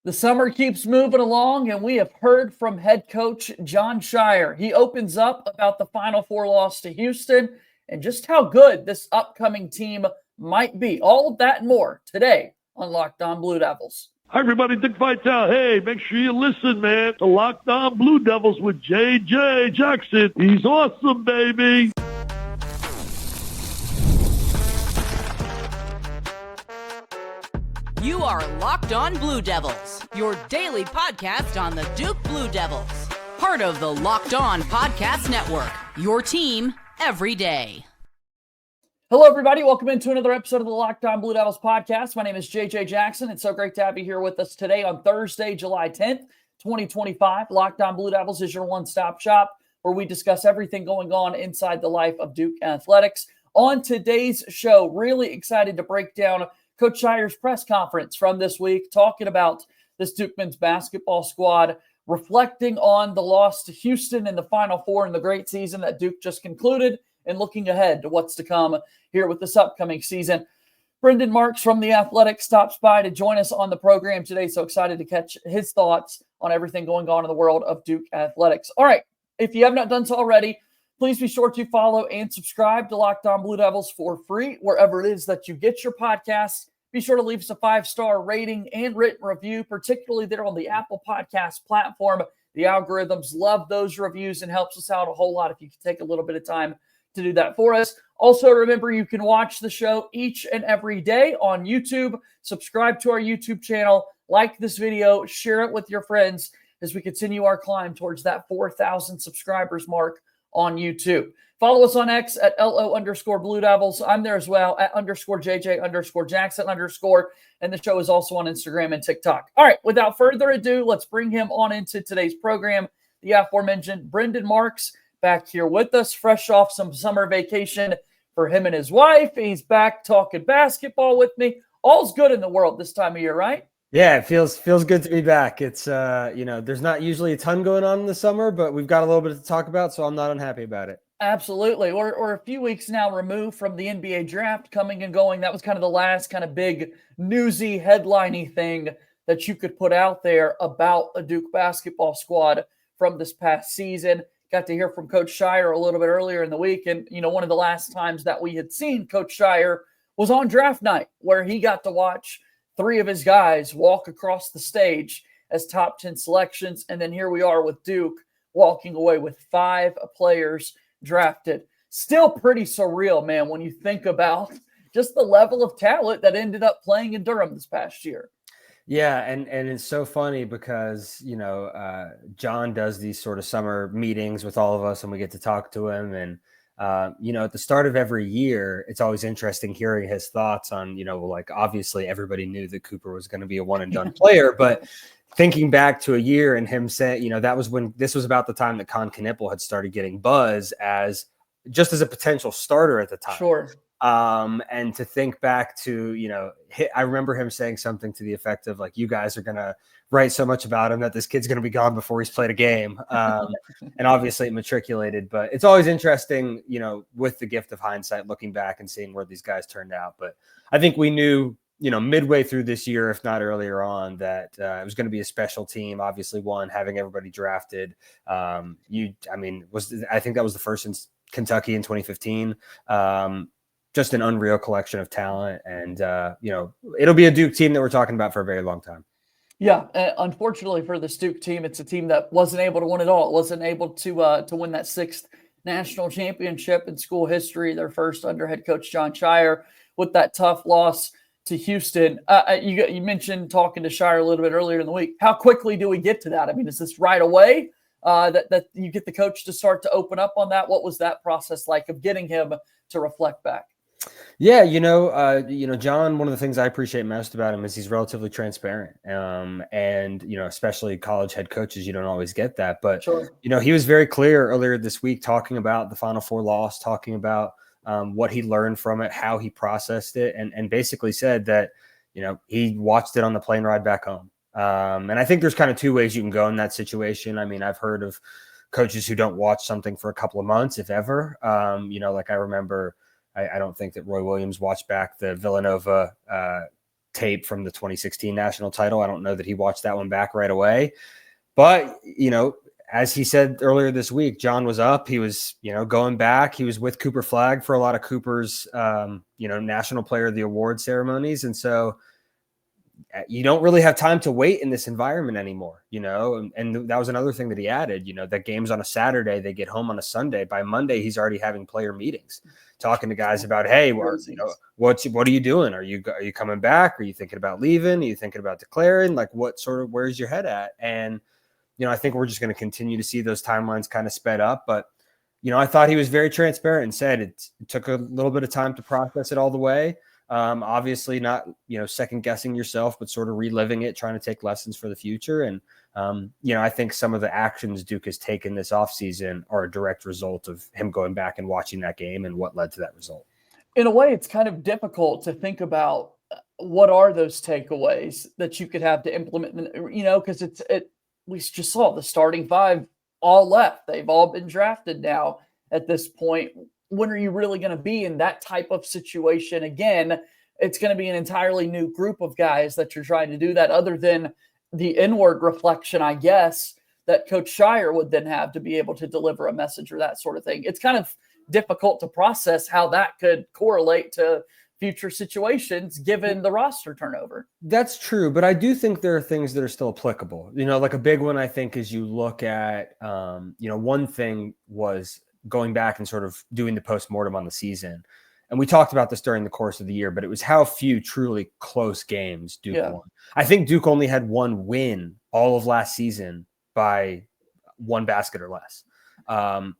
The summer keeps moving along, and we have heard from head coach Jon Scheyer. He opens up about the Final Four loss to Houston and just how good this upcoming team might be. All of that and more today on Locked On Blue Devils. Hi, everybody. Dick Vitale. Hey, make sure you listen, man, to Locked On Blue Devils with J.J. Jackson. He's awesome, baby. You are Locked On Blue Devils, your daily podcast on the Duke Blue Devils. Part of the Locked On Podcast Network, your team every day. Hello, everybody. Welcome into another episode of the Locked On Blue Devils podcast. My name is JJ Jackson. It's so great to have you here with us today on Thursday, July 10th, 2025. Locked On Blue Devils is your one-stop shop where we discuss everything going on inside the life of Duke athletics. On today's show, really excited to break down Coach Scheyer's press conference from this week, talking about this Duke men's basketball squad, reflecting on the loss to Houston in the Final Four and the great season that Duke just concluded, and looking ahead to what's to come here with this upcoming season. Brendan Marks from The Athletic stops by to join us on the program today, so excited to catch his thoughts on everything going on in the world of Duke athletics. All right, if you have not done so already, please be sure to follow and subscribe to Locked On Blue Devils for free, wherever it is that you get your podcasts. Be sure to leave us a 5-star rating and written review, particularly there on the Apple Podcast platform. The algorithms love those reviews and helps us out a whole lot if you can take a little bit of time to do that for us. Also, remember, you can watch the show each and every day on YouTube. Subscribe to our YouTube channel, like this video, share it with your friends as we continue our climb towards that 4,000 subscribers mark on YouTube. Follow us on X at LO_Blue Devils. I'm there as well at _JJ_Jackson_. And the show is also on Instagram and TikTok. All right, without further ado, let's bring him on into today's program. The aforementioned Brendan Marks back here with us, fresh off some summer vacation for him and his wife. He's back talking basketball with me. All's good in the world this time of year, right? Yeah, it feels good to be back. It's there's not usually a ton going on in the summer, but we've got a little bit to talk about, so I'm not unhappy about it. Absolutely. We're a few weeks now removed from the NBA draft coming and going. That was kind of the last kind of big newsy, headliney thing that you could put out there about a Duke basketball squad from this past season. Got to hear from Coach Scheyer a little bit earlier in the week. And, one of the last times that we had seen Coach Scheyer was on draft night, where he got to watch 3 of his guys walk across the stage as top 10 selections. And then here we are with Duke walking away with 5 players drafted. Still pretty surreal, man, when you think about just the level of talent that ended up playing in Durham this past year. Yeah, and it's so funny because, John does these sort of summer meetings with all of us and we get to talk to him. And, at the start of every year, it's always interesting hearing his thoughts on, obviously everybody knew that Cooper was going to be a one and done player, but thinking back to a year and him saying, that was when this was about the time that Con Knippel had started getting buzz as a potential starter at the time. Sure. And to think back to, I remember him saying something to the effect of you guys are going to write so much about him that this kid's going to be gone before he's played a game. And obviously it matriculated, but it's always interesting, with the gift of hindsight, looking back and seeing where these guys turned out. But I think we knew, midway through this year, if not earlier on, that it was going to be a special team. Obviously, having everybody drafted. I think that was the first in Kentucky in 2015. Just an unreal collection of talent, and it'll be a Duke team that we're talking about for a very long time. Yeah, unfortunately for this Duke team, it's a team that wasn't able to win it all. It wasn't able to win that 6th national championship in school history. Their first under head coach Jon Scheyer with that tough loss to Houston. You mentioned talking to Scheyer a little bit earlier in the week. How quickly do we get to that? I mean, is this right away that you get the coach to start to open up on that? What was that process like of getting him to reflect back? Yeah, John, one of the things I appreciate most about him is he's relatively transparent. And especially college head coaches, you don't always get that. But, sure. He was very clear earlier this week talking about the Final Four loss, talking about what he learned from it, how he processed it, and basically said that, he watched it on the plane ride back home. And I think there's kind of 2 ways you can go in that situation. I mean, I've heard of coaches who don't watch something for a couple of months, if ever. I remember, I don't think that Roy Williams watched back the Villanova tape from the 2016 national title. I don't know that he watched that one back right away, but as he said earlier this week, Jon was up. He was, going back. He was with Cooper Flagg for a lot of Cooper's, National Player of the Award ceremonies. And so you don't really have time to wait in this environment anymore, and that was another thing that he added, that game's on a Saturday, they get home on a Sunday. By Monday, he's already having player meetings, talking to guys about, hey, what are you doing? Are you coming back? Are you thinking about leaving? Are you thinking about declaring? Like, where's your head at? And, I think we're just going to continue to see those timelines kind of sped up. But, I thought he was very transparent and said it took a little bit of time to process it all the way. Obviously not, second guessing yourself, but sort of reliving it, trying to take lessons for the future. And, I think some of the actions Duke has taken this offseason are a direct result of him going back and watching that game and what led to that result. In a way, it's kind of difficult to think about what are those takeaways that you could have to implement, because we just saw the starting five all left. They've all been drafted now at this point. When are you really going to be in that type of situation again? It's going to be an entirely new group of guys that you're trying to do that, other than the inward reflection, I guess, that Coach Scheyer would then have to be able to deliver a message or that sort of thing. It's kind of difficult to process how that could correlate to future situations given the roster turnover. That's true, but I do think there are things that are still applicable. Like a big one, I think, is you look at, one thing was going back and sort of doing the postmortem on the season. And we talked about this during the course of the year, but it was how few truly close games Duke won. I think Duke only had one win all of last season by one basket or less.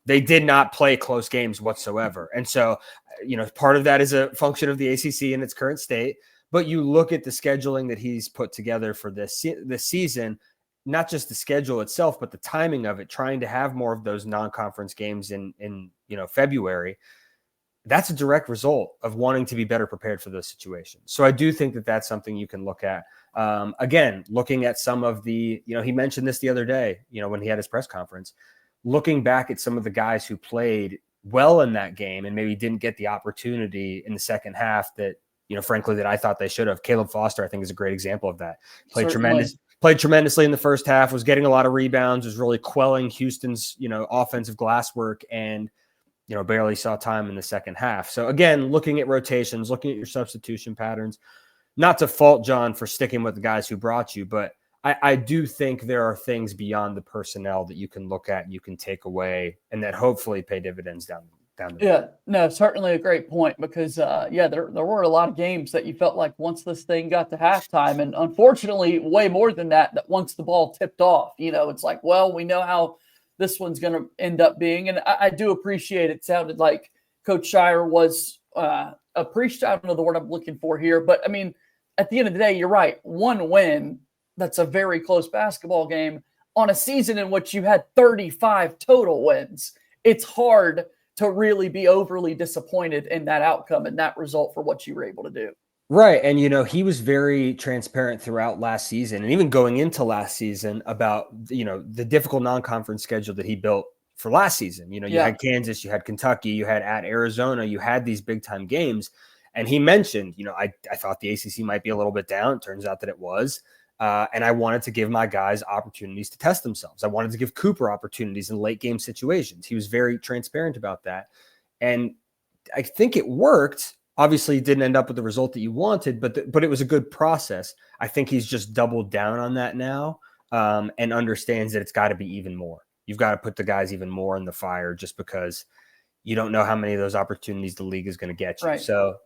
They did not play close games whatsoever. And so, part of that is a function of the ACC in its current state, but you look at the scheduling that he's put together for this season, not just the schedule itself, but the timing of it, trying to have more of those non-conference games in February. That's a direct result of wanting to be better prepared for those situations. So I do think that that's something you can look at. Again, looking at some of the, he mentioned this the other day, when he had his press conference, looking back at some of the guys who played well in that game and maybe didn't get the opportunity in the second half that, frankly, that I thought they should have. Caleb Foster, I think, is a great example of that. Played tremendously in the first half, was getting a lot of rebounds, was really quelling Houston's, offensive glasswork, and, barely saw time in the second half. So again, looking at rotations, looking at your substitution patterns, not to fault Jon for sticking with the guys who brought you, but I do think there are things beyond the personnel that you can look at and you can take away and that hopefully pay dividends down the road. Yeah, no, certainly a great point because, there were a lot of games that you felt like once this thing got to halftime, and unfortunately way more than that once the ball tipped off, it's like, well, we know how this one's going to end up being. And I do appreciate it. Sounded like Coach Scheyer was appreciative. I don't know the word I'm looking for here, but I mean, at the end of the day, you're right. One win, that's a very close basketball game on a season in which you had 35 total wins. It's hard to really be overly disappointed in that outcome and that result for what you were able to do. Right. And, he was very transparent throughout last season and even going into last season about, the difficult non-conference schedule that he built for last season. You had Kansas, you had Kentucky, you had at Arizona, you had these big time games. And he mentioned, I thought the ACC might be a little bit down. It turns out that it was. And I wanted to give my guys opportunities to test themselves. I wanted to give Cooper opportunities in late game situations. He was very transparent about that. And I think it worked. Obviously, it didn't end up with the result that you wanted, but it was a good process. I think he's just doubled down on that now and understands that it's got to be even more. You've got to put the guys even more in the fire just because you don't know how many of those opportunities the league is going to get you. Right. So,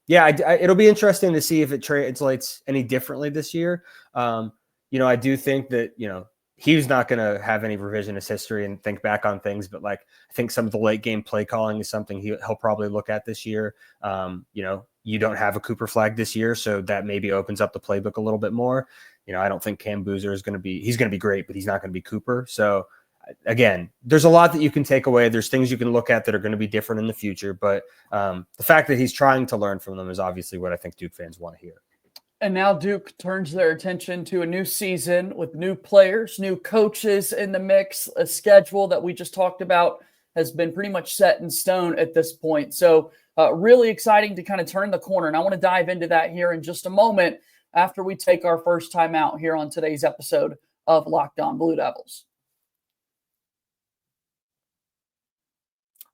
it'll be interesting to see if it translates any differently this year. I do think that, he's not going to have any revisionist history and think back on things, but I think some of the late game play calling is something he'll probably look at this year. You don't have a Cooper Flagg this year, so that maybe opens up the playbook a little bit more. I don't think Cam Boozer he's going to be great, but he's not going to be Cooper. So again, there's a lot that you can take away. There's things you can look at that are going to be different in the future, but the fact that he's trying to learn from them is obviously what I think Duke fans want to hear. And now Duke turns their attention to a new season with new players, new coaches in the mix. A schedule that we just talked about has been pretty much set in stone at this point. So Really exciting to kind of turn the corner. And I want to dive into that here in just a moment after we take our first time out here on today's episode of Locked On Blue Devils.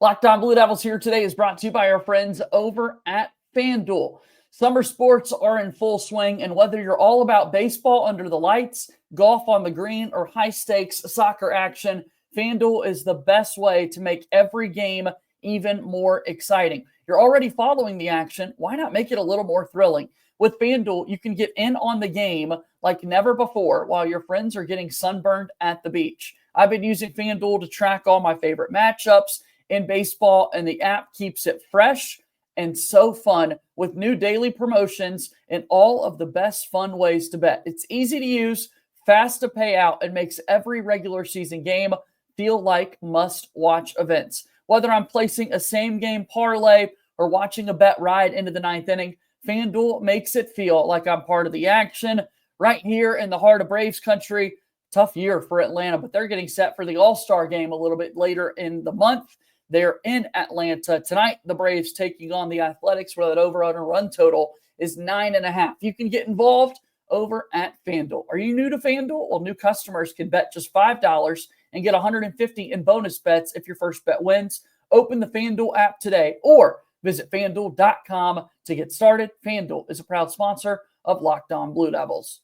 Locked On Blue Devils here today is brought to you by our friends over at FanDuel. Summer sports are in full swing, and whether you're all about baseball under the lights, golf on the green, or high-stakes soccer action, FanDuel is the best way to make every game even more exciting. You're already following the action. Why not make it a little more thrilling? With FanDuel, you can get in on the game like never before while your friends are getting sunburned at the beach. I've been using FanDuel to track all my favorite matchups in baseball, and the app keeps it fresh and so fun with new daily promotions and all of the best fun ways to bet. It's easy to use, fast to pay out, and makes every regular season game feel like must-watch events. Whether I'm placing a same-game parlay or watching a bet ride into the ninth inning, FanDuel makes it feel like I'm part of the action right here in the heart of Braves country. Tough year for Atlanta, but they're getting set for the All-Star game a little bit later in the month. They're in Atlanta tonight. The Braves taking on the Athletics, where that over-under run total is 9.5. You can get involved over at FanDuel. Are you new to FanDuel? Well, new customers can bet just $5 and get $150 in bonus bets if your first bet wins. Open the FanDuel app today or visit FanDuel.com to get started. FanDuel is a proud sponsor of Locked On Blue Devils.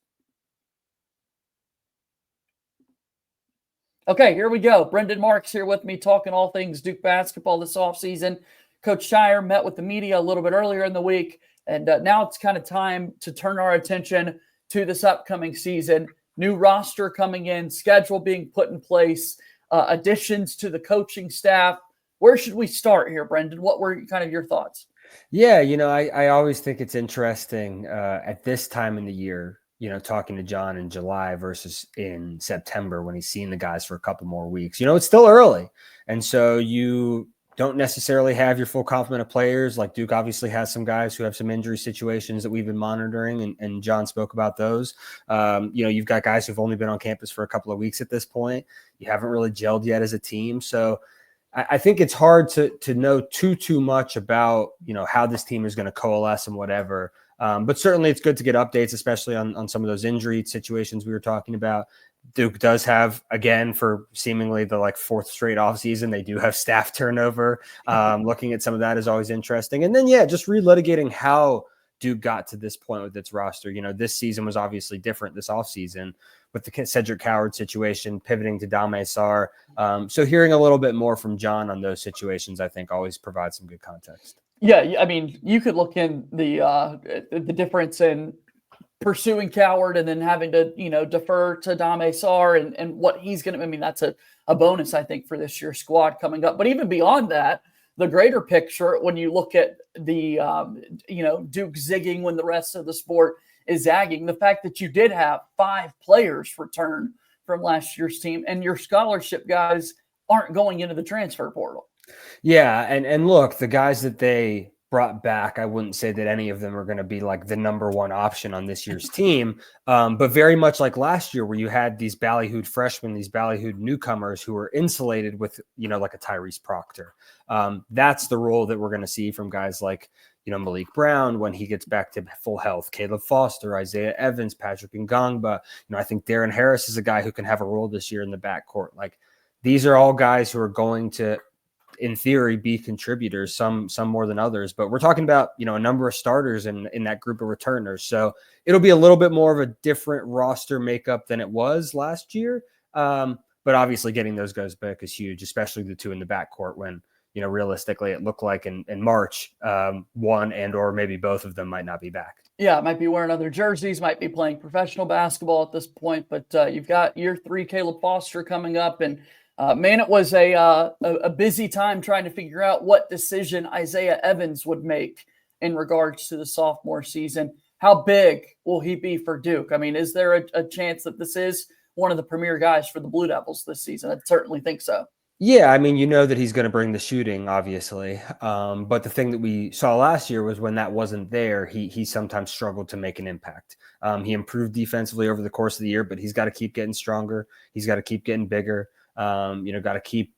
Okay, here we go. Brendan Marks here with me talking all things Duke basketball this offseason. Coach Scheyer met with the media a little bit earlier in the week, and now it's kind of time to turn our attention to this upcoming season. New roster coming in, schedule being put in place, additions to the coaching staff. Where should we start here, Brendan? What were kind of your thoughts? Yeah, I always think it's interesting at this time in the year, talking to Jon in July versus in September when he's seen the guys for a couple more weeks. It's still early. And so you don't necessarily have your full complement of players. Like Duke obviously has some guys who have some injury situations that we've been monitoring, and Jon spoke about those. You've got guys who've only been on campus for a couple of weeks at this point. You haven't really gelled yet as a team. So I think it's hard to know too much about, how this team is going to coalesce and whatever. But certainly it's good to get updates, especially on some of those injury situations we were talking about. Duke does have, again, for seemingly the fourth straight offseason, they do have staff turnover. Looking at some of that is always interesting. And then, just relitigating how Duke got to this point with its roster. This season was obviously different this offseason with the Cedric Coward situation, pivoting to Dame Sarr. So hearing a little bit more from Jon on those situations, I think always provides some good context. Yeah, I mean, you could look in the difference in pursuing Coward and then having to, defer to Dame Sarr and what he's going to, I mean, that's a bonus, I think, for this year's squad coming up. But even beyond that, the greater picture, when you look at the, Duke zigging when the rest of the sport is zagging, the fact that you did have 5 players return from last year's team and your scholarship guys aren't going into the transfer portal. Yeah, and look, the guys that they brought back, I wouldn't say that any of them are going to be like the number one option on this year's team, but very much like last year where you had these ballyhooed freshmen, these ballyhooed newcomers who were insulated with, like a Tyrese Proctor. That's the role that we're going to see from guys like, Malik Brown when he gets back to full health, Caleb Foster, Isaiah Evans, Patrick Ngangba. I think Darren Harris is a guy who can have a role this year in the backcourt. Like, these are all guys who are going to, in theory, be contributors, some more than others, but we're talking about, a number of starters in that group of returners. So it'll be a little bit more of a different roster makeup than it was last year. But obviously getting those guys back is huge, especially the 2 in the backcourt when, realistically it looked like in March, one and or maybe both of them might not be back. Yeah, might be wearing other jerseys, might be playing professional basketball at this point, but you've got year 3 Caleb Foster coming up, and man, it was a busy time trying to figure out what decision Isaiah Evans would make in regards to the sophomore season. How big will he be for Duke? I mean, is there a chance that this is one of the premier guys for the Blue Devils this season? I certainly think so. Yeah, I mean, that he's going to bring the shooting, obviously. But the thing that we saw last year was when that wasn't there, he sometimes struggled to make an impact. He improved defensively over the course of the year, but he's got to keep getting stronger. He's got to keep getting bigger. Got to keep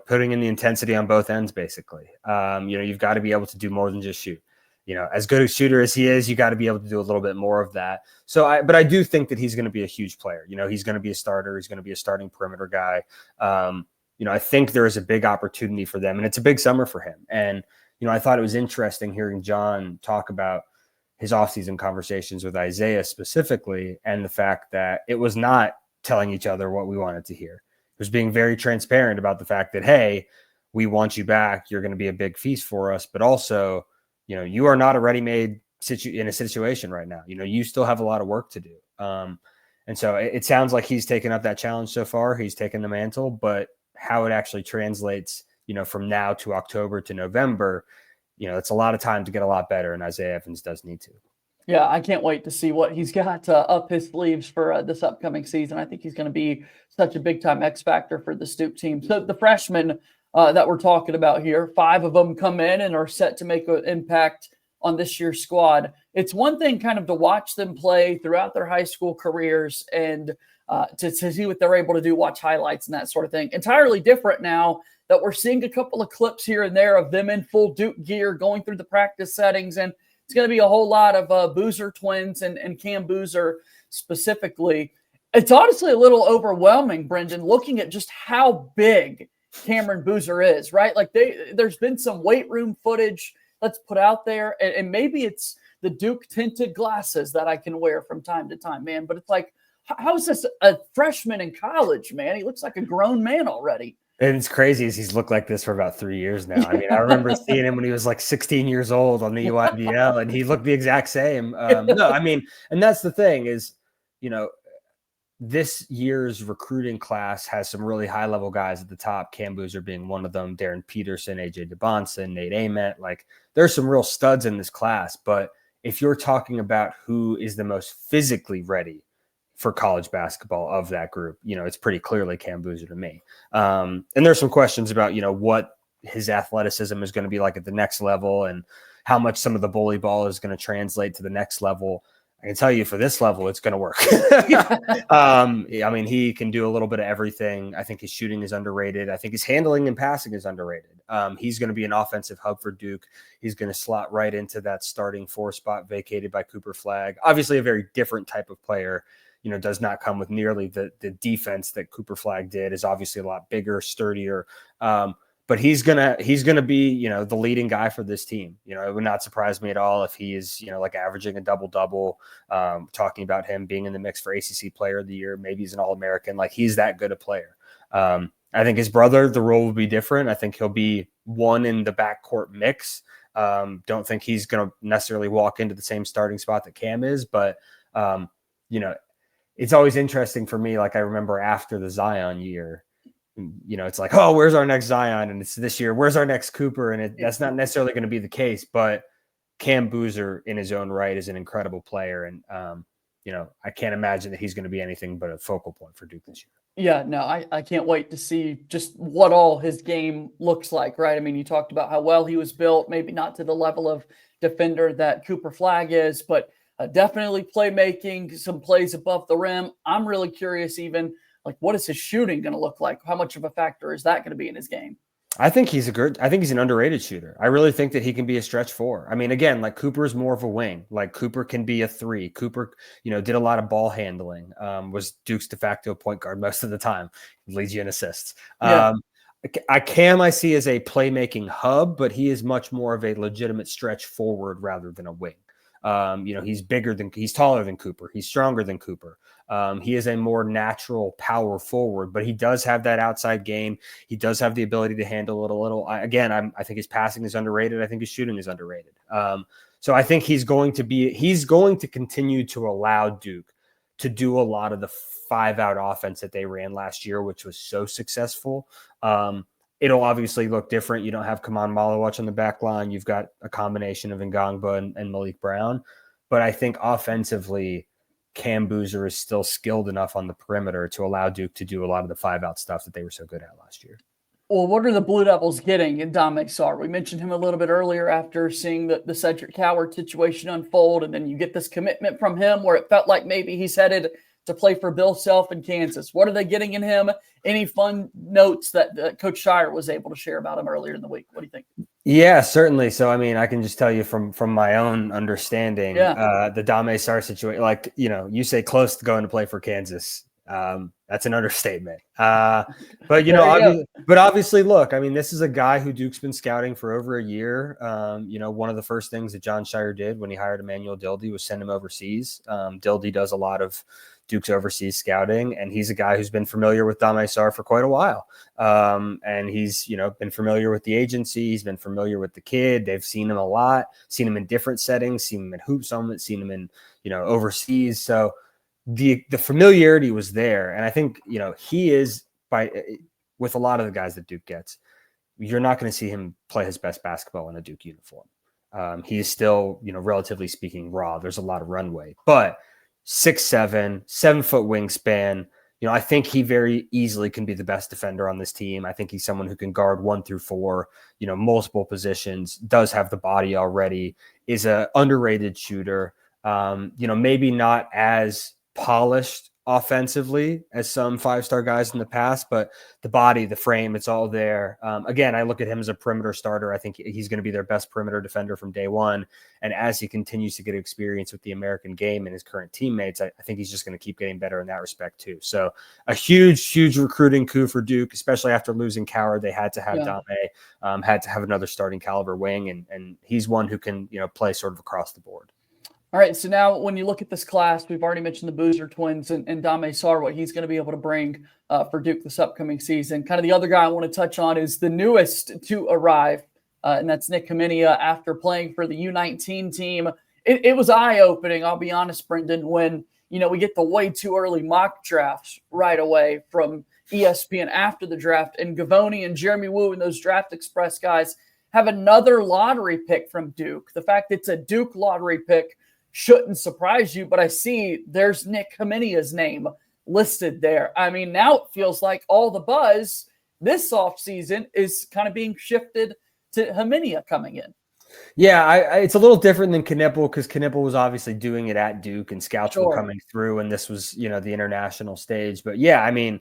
putting in the intensity on both ends, basically. You've got to be able to do more than just shoot. As good a shooter as he is, you got to be able to do a little bit more of that. But I do think that he's going to be a huge player. He's going to be a starter. He's going to be a starting perimeter guy. I think there is a big opportunity for them, and it's a big summer for him. And, I thought it was interesting hearing Jon talk about his offseason conversations with Isaiah specifically, and the fact that it was not telling each other what we wanted to hear. It was being very transparent about the fact that, hey, we want you back. You're going to be a big feast for us, but also, you are not a ready-made in a situation right now. You still have a lot of work to do. And so it sounds like he's taken up that challenge so far. He's taken the mantle, but how it actually translates, from now to October to November, it's a lot of time to get a lot better. And Isaiah Evans does need to. Yeah, I can't wait to see what he's got up his sleeves for this upcoming season. I think he's going to be such a big-time X factor for the Stoop team. So the freshmen that we're talking about here, 5 of them come in and are set to make an impact on this year's squad. It's one thing kind of to watch them play throughout their high school careers and to see what they're able to do, watch highlights and that sort of thing. Entirely different now that we're seeing a couple of clips here and there of them in full Duke gear going through the practice settings. And it's going to be a whole lot of Boozer twins and Cam Boozer specifically. It's honestly a little overwhelming, Brendan, looking at just how big Cameron Boozer is, right? Like there's been some weight room footage that's put out there, and maybe it's the Duke tinted glasses that I can wear from time to time, man. But it's like, how is this a freshman in college, man? He looks like a grown man already. And it's crazy as he's looked like this for about 3 years now. I mean, I remember seeing him when he was like 16 years old on the UIBL, and he looked the exact same. No, I mean, and that's the thing is, this year's recruiting class has some really high-level guys at the top, Cam Boozer being one of them, Darren Peterson, AJ DeBonson, Nate Ament. Like, there's some real studs in this class. But if you're talking about who is the most physically ready for college basketball of that group, it's pretty clearly Cam Boozer to me. And there's some questions about, what his athleticism is going to be like at the next level and how much some of the bully ball is going to translate to the next level. I can tell you for this level, it's going to work. I mean, he can do a little bit of everything. I think his shooting is underrated. I think his handling and passing is underrated. He's going to be an offensive hub for Duke. He's going to slot right into that starting 4 spot vacated by Cooper Flagg. Obviously a very different type of player, does not come with nearly the defense that Cooper Flagg did, is obviously a lot bigger, sturdier. But he's gonna be, the leading guy for this team. It would not surprise me at all if he is, like averaging a double-double, talking about him being in the mix for ACC Player of the Year. Maybe he's an All-American. Like, he's that good a player. I think his brother, the role will be different. I think he'll be one in the backcourt mix. Don't think he's going to necessarily walk into the same starting spot that Cam is, but, it's always interesting for me. Like, I remember after the Zion year, it's like, oh, where's our next Zion? And it's this year, where's our next Cooper? And that's not necessarily going to be the case, but Cam Boozer in his own right is an incredible player. And, I can't imagine that he's going to be anything but a focal point for Duke this year. Yeah, no, I can't wait to see just what all his game looks like, right? I mean, you talked about how well he was built, maybe not to the level of defender that Cooper Flagg is, but definitely playmaking, some plays above the rim. I'm really curious even, like, what is his shooting going to look like? How much of a factor is that going to be in his game? I think he's an underrated shooter. I really think that he can be a stretch 4. I mean, again, like, Cooper is more of a wing. Like, Cooper can be a 3. Cooper, did a lot of ball handling, was Duke's de facto point guard most of the time. He leads you in assists. Yeah. I see as a playmaking hub, but he is much more of a legitimate stretch forward rather than a wing. He's taller than Cooper. He's stronger than Cooper. He is a more natural power forward, but he does have that outside game. He does have the ability to handle it a little. I think his passing is underrated. I think his shooting is underrated. So I think he's going to continue to allow Duke to do a lot of the 5-out offense that they ran last year, which was so successful. It'll obviously look different. You don't have Kaman Malawach on the back line. You've got a combination of Ngangba and Malik Brown. But I think offensively, Cam Boozer is still skilled enough on the perimeter to allow Duke to do a lot of the 5-out stuff that they were so good at last year. Well, what are the Blue Devils getting in Dominic Sarr? We mentioned him a little bit earlier after seeing the Cedric Coward situation unfold, and then you get this commitment from him where it felt like maybe he's headed to play for Bill Self in Kansas? What are they getting in him? Any fun notes that Coach Scheyer was able to share about him earlier in the week? What do you think? Yeah, certainly. So, I mean, I can just tell you from my own understanding, the Dame Sarr situation, like, you say close to going to play for Kansas. That's an understatement. But, obviously, look, I mean, this is a guy who Duke's been scouting for over a year. One of the first things that Jon Scheyer did when he hired Emmanuel Dildy was send him overseas. Dildy does a lot of Duke's overseas scouting, and he's a guy who's been familiar with Dame Sarr for quite a while. And he's, been familiar with the agency. He's been familiar with the kid. They've seen him a lot, seen him in different settings, seen him in hoop summit, seen him in, overseas. So the familiarity was there. And I think, he is with a lot of the guys that Duke gets, you're not going to see him play his best basketball in a Duke uniform. He is still, relatively speaking, raw. There's a lot of runway, but 6'7", 7-foot wingspan. I think he very easily can be the best defender on this team. I think he's someone who can guard 1 through 4, multiple positions, does have the body already, is a underrated shooter. Maybe not as polished offensively as some 5-star guys in the past, but the body, the frame, it's all there. Again, I look at him as a perimeter starter. I think he's going to be their best perimeter defender from day one. And as he continues to get experience with the American game and his current teammates, I think he's just going to keep getting better in that respect too. So a huge recruiting coup for Duke, especially after losing Coward. They had to have Dame, had to have another starting caliber wing, and he's one who can, play sort of across the board. All right, so now when you look at this class, we've already mentioned the Boozer twins and Dame Sarr, what he's going to be able to bring for Duke this upcoming season. Kind of the other guy I want to touch on is the newest to arrive, and that's Nick Khamenia after playing for the U19 team. It was eye-opening, I'll be honest, Brendan, when we get the way too early mock drafts right away from ESPN after the draft, and Gavoni and Jeremy Wu and those Draft Express guys have another lottery pick from Duke. The fact it's a Duke lottery pick shouldn't surprise you, but I see there's Nick Khamenia's name listed there. I mean, now it feels like all the buzz this offseason is kind of being shifted to Khamenia coming in. Yeah, it's a little different than Knipple because Knipple was obviously doing it at Duke and scouts were coming through, and this was, the international stage. But yeah, I mean,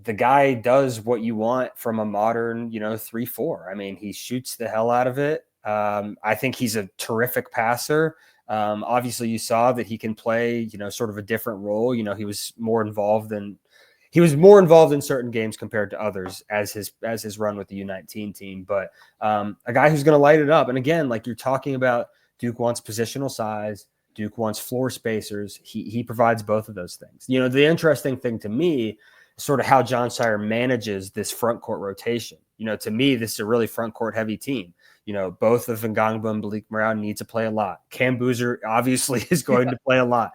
the guy does what you want from a modern, 3-4. I mean, he shoots the hell out of it. I think he's a terrific passer. Obviously you saw that he can play, sort of a different role. He was more involved in certain games compared to others as his run with the U19 team. But a guy who's going to light it up. And again, like you're talking about, Duke wants positional size. Duke wants floor spacers. He provides both of those things. The interesting thing to me is sort of how Jon Scheyer manages this front court rotation. To me, this is a really front court heavy team. Both of Ngangba and Malik Brown need to play a lot. Cam Boozer obviously is going to play a lot.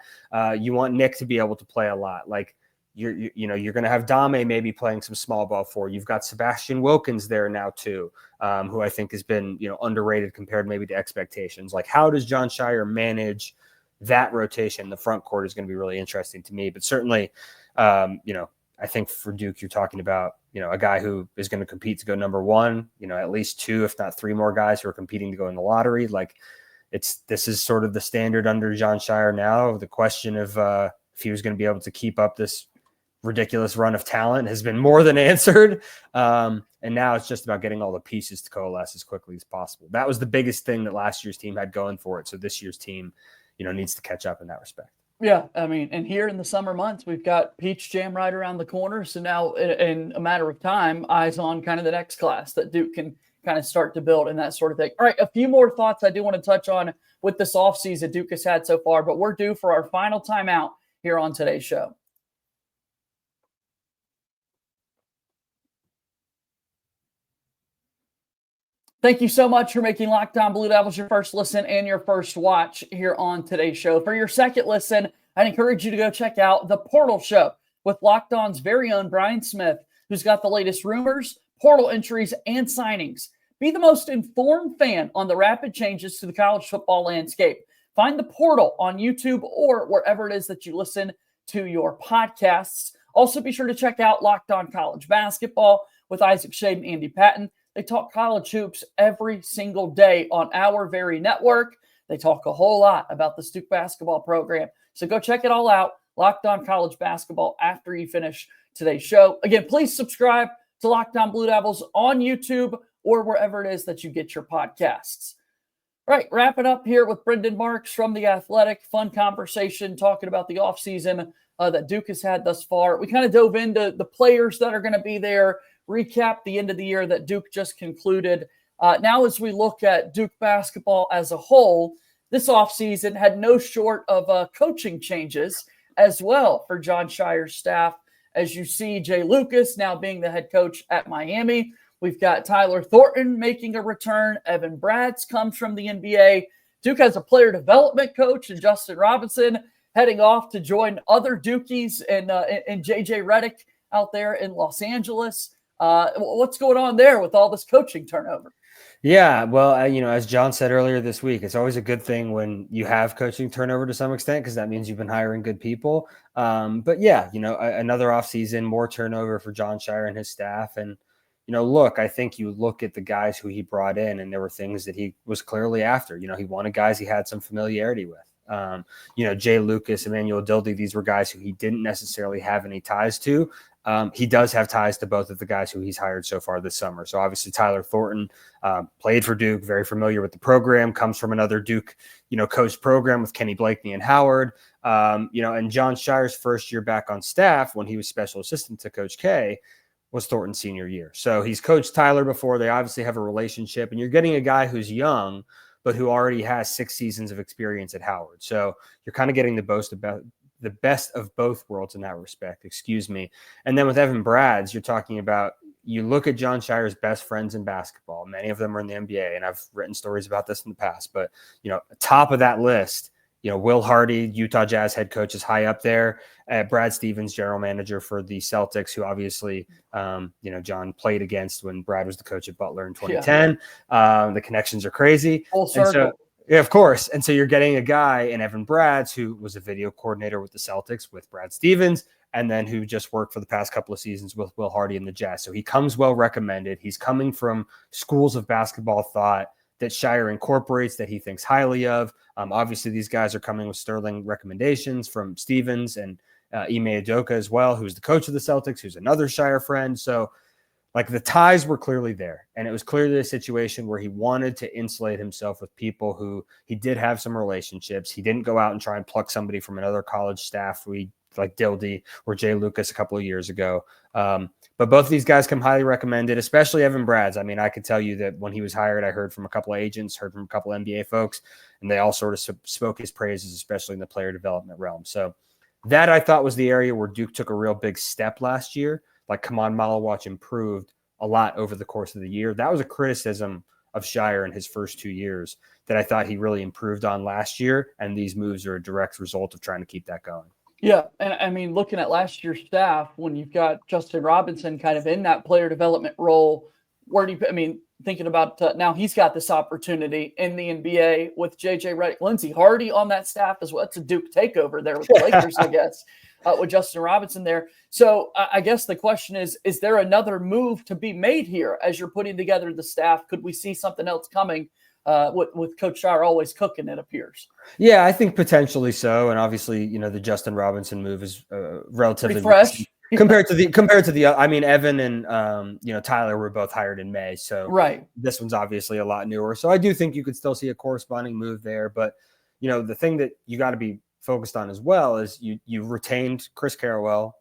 You want Nick to be able to play a lot. Like you're going to have Dame maybe playing some small ball for. You've got Sebastian Wilkins there now too, who I think has been underrated compared maybe to expectations. Like how does Jon Scheyer manage that rotation? The front court is going to be really interesting to me. But certainly, I think for Duke, you're talking about a guy who is going to compete to go number one, at least 2, if not 3 more guys who are competing to go in the lottery. Like this is sort of the standard under Jon Scheyer now. The question of if he was going to be able to keep up this ridiculous run of talent has been more than answered. And now it's just about getting all the pieces to coalesce as quickly as possible. That was the biggest thing that last year's team had going for it. So this year's team, needs to catch up in that respect. Yeah, I mean, and here in the summer months, we've got Peach Jam right around the corner. So now, in a matter of time, eyes on kind of the next class that Duke can kind of start to build and that sort of thing. All right, a few more thoughts I do want to touch on with this offseason Duke has had so far, but we're due for our final timeout here on today's show. Thank you so much for making Locked On Blue Devils your first listen and your first watch here on today's show. For your second listen, I'd encourage you to go check out The Portal Show with Locked On's very own Brian Smith, who's got the latest rumors, portal entries, and signings. Be the most informed fan on the rapid changes to the college football landscape. Find The Portal on YouTube or wherever it is that you listen to your podcasts. Also, be sure to check out Locked On College Basketball with Isaac Shade and Andy Patton. They talk college hoops every single day on our very network. They talk a whole lot about the Duke basketball program. So go check it all out. Locked On College Basketball after you finish today's show. Again, please subscribe to Locked On Blue Devils on YouTube or wherever it is that you get your podcasts. All right, wrap it up here with Brendan Marks from The Athletic. Fun conversation talking about the offseason that Duke has had thus far. We kind of dove into the players that are going to be there, recap the end of the year that Duke just concluded. Now as we look at Duke basketball as a whole, this offseason had no short of coaching changes as well for Jon Scheyer's staff. As you see, Jay Lucas now being the head coach at Miami. We've got Tyler Thornton making a return. Evan Bradds comes from the NBA. Duke has a player development coach and Justin Robinson heading off to join other Dukies and JJ Redick out there in Los Angeles. What's going on there with all this coaching turnover? Yeah, well, as John said earlier this week, it's always a good thing when you have coaching turnover to some extent, because that means you've been hiring good people. But yeah, another offseason, more turnover for Jon Scheyer and his staff. And, look, I think you look at the guys who he brought in, and there were things that he was clearly after. He wanted guys he had some familiarity with. Jay Lucas, Emmanuel Dildy, these were guys who he didn't necessarily have any ties to. He does have ties to both of the guys who he's hired so far this summer. So obviously Tyler Thornton played for Duke, very familiar with the program, comes from another Duke, coach program with Kenny Blakeney and Howard. And Jon Scheyer's first year back on staff when he was special assistant to Coach K was Thornton's senior year. So he's coached Tyler before. They obviously have a relationship, and you're getting a guy who's young, but who already has 6 seasons of experience at Howard. So you're kind of getting the best of both worlds in that respect, And then with Evan Bradds, you're talking about, you look at Jon Scheyer's best friends in basketball. Many of them are in the NBA, and I've written stories about this in the past. But, top of that list, Will Hardy, Utah Jazz head coach, is high up there. Brad Stevens, general manager for the Celtics, who obviously, John played against when Brad was the coach at Butler in 2010. Yeah. The connections are crazy. Full circle. Yeah, of course. And so you're getting a guy in Evan Bradds, who was a video coordinator with the Celtics with Brad Stevens, and then who just worked for the past couple of seasons with Will Hardy and the Jazz. So he comes well recommended. He's coming from schools of basketball thought that Scheyer incorporates, that he thinks highly of. Obviously, these guys are coming with sterling recommendations from Stevens and Ime Udoka as well, who's the coach of the Celtics, who's another Scheyer friend. So the ties were clearly there, and it was clearly a situation where he wanted to insulate himself with people who he did have some relationships. He didn't go out and try and pluck somebody from another college staff like Dildy or Jay Lucas a couple of years ago. But both of these guys come highly recommended, especially Evan Bradds. I mean, I could tell you that when he was hired, I heard from a couple of agents, heard from a couple of NBA folks, and they all sort of spoke his praises, especially in the player development realm. So that, I thought, was the area where Duke took a real big step last year. Kaman Malawach improved a lot over the course of the year. That was a criticism of Scheyer in his first 2 years that I thought he really improved on last year, and these moves are a direct result of trying to keep that going. Yeah, and I mean, looking at last year's staff, when you've got Justin Robinson kind of in that player development role, thinking about now he's got this opportunity in the NBA with JJ Redick, Lindsey Hardy on that staff as well. It's a Duke takeover there with the Lakers, I guess, with Justin Robinson there. So I guess the question is there another move to be made here as you're putting together the staff? Could we see something else coming with Coach Scheyer always cooking, it appears? Yeah, I think potentially so. And obviously, the Justin Robinson move is relatively fresh. compared to the I mean, Evan and Tyler were both hired in May, so right, this one's obviously a lot newer. So I do think you could still see a corresponding move there. But the thing that you got to be focused on as well is you retained Chris Carrawell,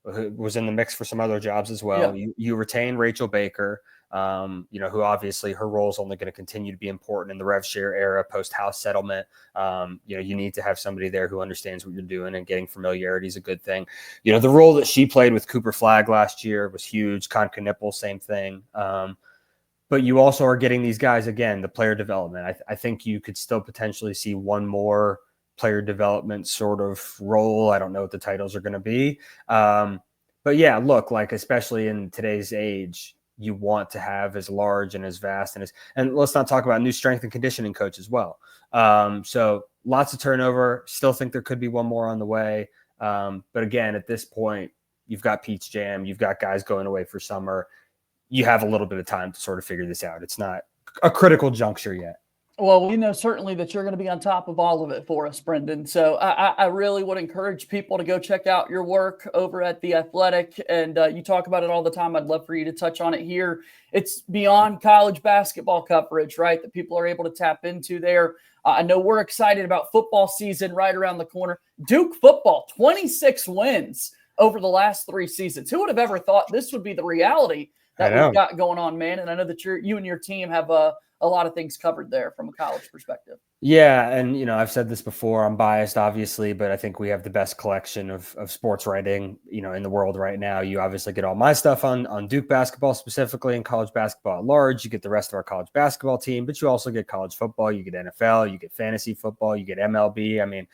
who was in the mix for some other jobs as well. Yeah. You retain Rachel Baker, who obviously her role is only going to continue to be important in the rev share era post house settlement. You need to have somebody there who understands what you're doing, and getting familiarity is a good thing. The role that she played with Cooper Flagg last year was huge. Conka Nipple, same thing. But you also are getting these guys, again, the player development. I think you could still potentially see one more player development sort of role. I don't know what the titles are going to be. But yeah, look, especially in today's age, you want to have as large and as vast and let's not talk about new strength and conditioning coach as well. So lots of turnover. Still think there could be one more on the way. But again, at this point, you've got Pete's Jam, you've got guys going away for summer. You have a little bit of time to sort of figure this out. It's not a critical juncture yet. Well, we know certainly that you're going to be on top of all of it for us, Brendan. So I really would encourage people to go check out your work over at The Athletic. And you talk about it all the time. I'd love for you to touch on it here. It's beyond college basketball coverage, right, that people are able to tap into there. I know we're excited about football season right around the corner. Duke football, 26 wins over the last 3 seasons. Who would have ever thought this would be the reality that we've got going on, man? And I know that you and your team have a lot of things covered there from a college perspective. Yeah. And, I've said this before, I'm biased, obviously, but I think we have the best collection of sports writing, in the world right now. You obviously get all my stuff on Duke basketball specifically and college basketball at large. You get the rest of our college basketball team, but you also get college football, you get NFL, you get fantasy football, you get MLB. I mean,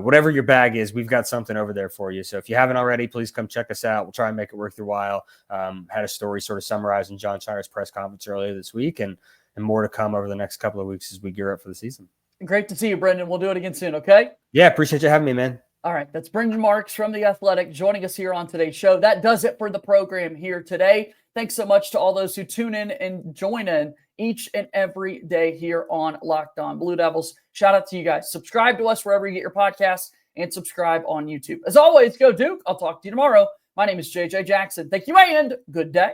whatever your bag is, we've got something over there for you. So if you haven't already, please come check us out. We'll try and make it worth your while. Had a story sort of summarizing Jon Scheyer's press conference earlier this week, and more to come over the next couple of weeks as we gear up for the season. Great to see you, Brendan. We'll do it again soon, okay? Yeah, appreciate you having me, man. All right, that's Brendan Marks from The Athletic joining us here on today's show. That does it for the program here today. Thanks so much to all those who tune in and join in each and every day here on Locked On Blue Devils. Shout out to you guys. Subscribe to us wherever you get your podcasts and subscribe on YouTube. As always, go Duke. I'll talk to you tomorrow. My name is JJ Jackson. Thank you and good day.